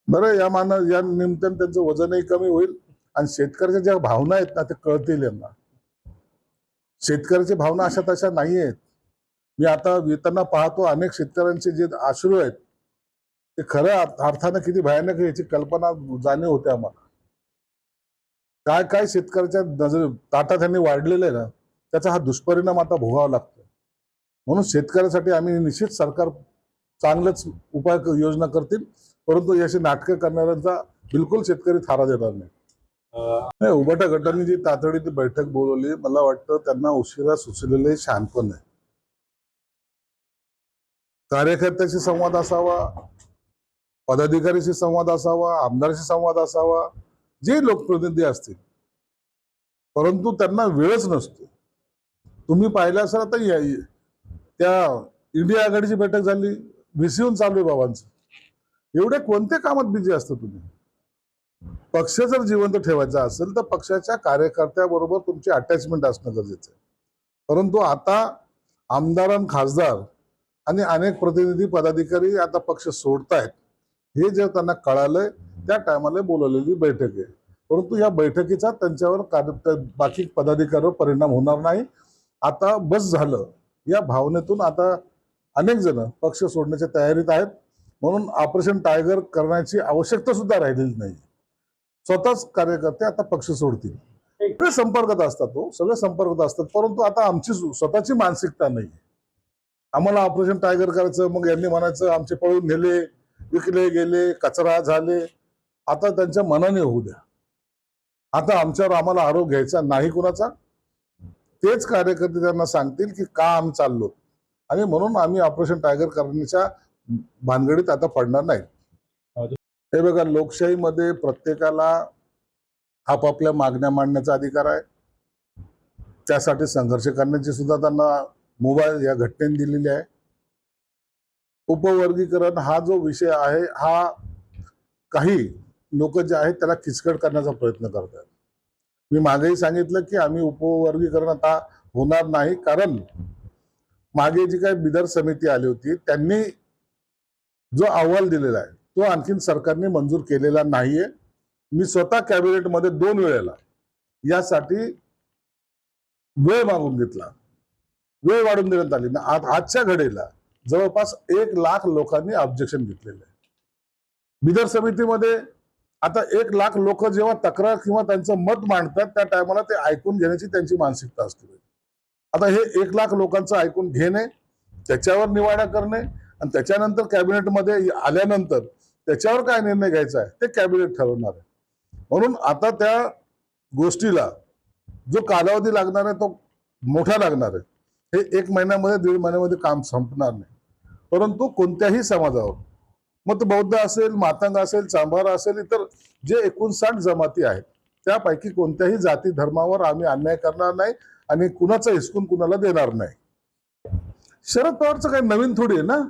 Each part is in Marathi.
बरं या निमित्ताने त्यांचं वजनही कमी होईल आणि शेतकऱ्याच्या ज्या भावना आहेत ना ते कळतील यांना. शेतकऱ्याची भावना अशा तशा नाही आहेत. मी आता येताना पाहतो अनेक शेतकऱ्यांचे जे अश्रू आहेत ते खऱ्या अर्थानं किती भयानक आहे याची कल्पना जाणीव होते आम्हाला. काय काय शेतकऱ्याच्या ताटात त्यांनी वाढलेलं आहे ना त्याचा हा दुष्परिणाम आता भोगावा लागतो. म्हणून शेतकऱ्यासाठी आम्ही निश्चित सरकार चांगलंच उपाय योजना करतील, परंतु याची नाटकं करणाऱ्यांचा बिलकुल शेतकरी थारा देणार नाही. उभाटा गटांनी जी तातडीची बैठक बोलवली मला वाटतं त्यांना उशिरा सुचलेले शहाणपण आहे. कार्यकर्त्याशी संवाद असावा, पदाधिकाऱ्याशी संवाद असावा, आमदाराशी संवाद असावा, जे लोकप्रतिनिधी असतील, परंतु त्यांना वेळच नसतो. तुम्ही पाहिलं असाल आता त्या इंडिया आघाडीची बैठक झाली, व्हीसीहून चालू आहे बाबांचं. एवढे कोणत्या कामात बिझी असतं तुम्ही? पक्ष जर जिवंत ठेवायचा असेल तर पक्षाच्या कार्यकर्त्याबरोबर तुमची अटॅचमेंट असणं गरजेचं आहे. परंतु आता आमदार आणि खासदार आणि अनेक प्रतिनिधी पदाधिकारी आता पक्ष सोडतायत हे जे त्यांना कळालंय त्या टायमाला बोलवलेली बैठक आहे. परंतु या बैठकीचा त्यांच्यावर बाकी पदाधिकाऱ्यावर परिणाम होणार नाही. आता बस झालं या भावनेतून आता अनेक जण पक्ष सोडण्याच्या तयारीत आहेत. म्हणून ऑपरेशन टायगर करण्याची आवश्यकता सुद्धा राहिलेली नाही. स्वतःच कार्यकर्ते आता पक्ष सोडतील. सगळे संपर्कात असतात, सगळे संपर्कात असतात, परंतु आता आमची स्वतःची मानसिकता नाही. आम्हाला ऑपरेशन टायगर करायचं, मग यांनी म्हणायचं आमचे पळून नेले, विकले गेले, कचरा झाले. आता त्यांच्या मनाने होऊ द्या. आता आमच्यावर आम्हाला आरोप घ्यायचा नाही कुणाचा. तेच कार्यकर्ते त्यांना सांगतील की का आम्ही चाललो आणि म्हणून आम्ही ऑपरेशन टायगर करण्याच्या भानगडीत आता पडणार नाही. हे बघा, लोकशाहीमध्ये प्रत्येकाला आपापल्या मागण्या मांडण्याचा अधिकार आहे. त्यासाठी संघर्ष करण्याची सुद्धा त्यांना मोबाईल या घटनेने दिलेली आहे. उपवर्गीकरण हा जो विषय आहे हा काही लोक जे आहेत त्याला किचकट करण्याचा प्रयत्न करतात. मी मागेही सांगितलं की आम्ही उपवर्गीकरण आता होणार नाही, कारण मागे जी काही बिदर समिती आली होती त्यांनी जो अहवाल दिलेला आहे तो आणखीन सरकारने मंजूर केलेला नाहीये. मी स्वतः कॅबिनेटमध्ये 2 वेळेला यासाठी वेळ मागून घेतला, वेळ वाढवून देण्यात आली ना. आजच्या घडीला जवळपास 1 लाख लोकांनी ऑब्जेक्शन घेतलेलं आहे. बिदर समितीमध्ये आता 1 लाख लोक जेव्हा तक्रार किंवा त्यांचं मत मांडतात त्या टायमाला ते ऐकून घेण्याची त्यांची मानसिकता असते. आता हे 1 लाख लोकांचं ऐकून घेणे, त्याच्यावर निवाडा करणे आणि त्याच्यानंतर कॅबिनेटमध्ये आल्यानंतर त्याच्यावर काय निर्णय घ्यायचा आहे ते कॅबिनेट ठरवणार आहे. म्हणून आता त्या गोष्टीला जो कालावधी लागणार आहे तो मोठा लागणार आहे. हे 1 महिन्यामध्ये 1.5 महिन्यामध्ये काम संपणार नाही. परंतु कोणत्याही समाजावर, मग तो बौद्ध असेल, मातंग असेल, चांभार असेल, इतर जे 59 जमाती आहेत त्यापैकी कोणत्याही जाती धर्मावर आम्ही अन्याय करणार नाही आणि कुणाचा हिसकून कुणाला देणार नाही. शरद पवारचं काही नवीन थोडी आहे ना.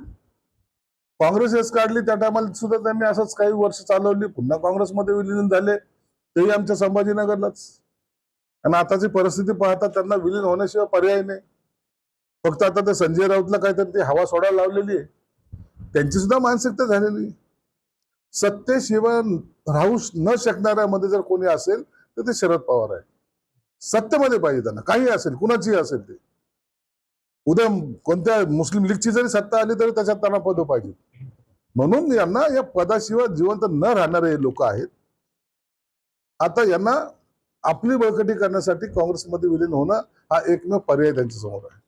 काँग्रेस काढली त्या टायमाला सुद्धा त्यांनी असंच काही वर्ष चालवली, पुन्हा काँग्रेसमध्ये विलीन झाले, तेही आमच्या संभाजीनगरलाच. आणि आताची परिस्थिती पाहता त्यांना विलीन होण्याशिवाय पर्याय नाही. फक्त आता ते संजय राऊतला काहीतरी ती हवा सोडायला लावलेली आहे. त्यांची सुद्धा मानसिकता झालेली. सत्तेशिवाय राहू न शकणाऱ्यामध्ये जर कोणी असेल तर ते शरद पवार आहे. सत्तेमध्ये पाहिजे त्यांना, काही असेल, कुणाचीही असेल ते. उद्या कोणत्या मुस्लिम लीगची जरी सत्ता आली तरी त्याच्यात त्यांना पद पाहिजे. म्हणून यांना या पदाशिवाय जिवंत न राहणारे लोक आहेत. आता यांना आपली बळकटी करण्यासाठी काँग्रेसमध्ये विलीन होणं हा एकमेव पर्याय त्यांच्या समोर आहे.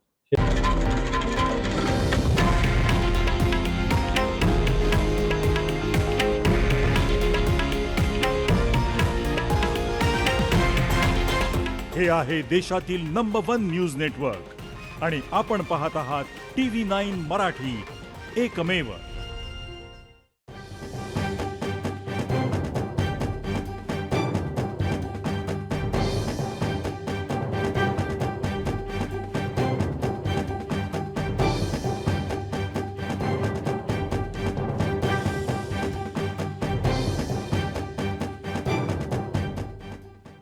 हे आहे देशातील नंबर 1 न्यूज नेटवर्क आणि आपण पाहत आहात TV9 मराठी, एकमेव.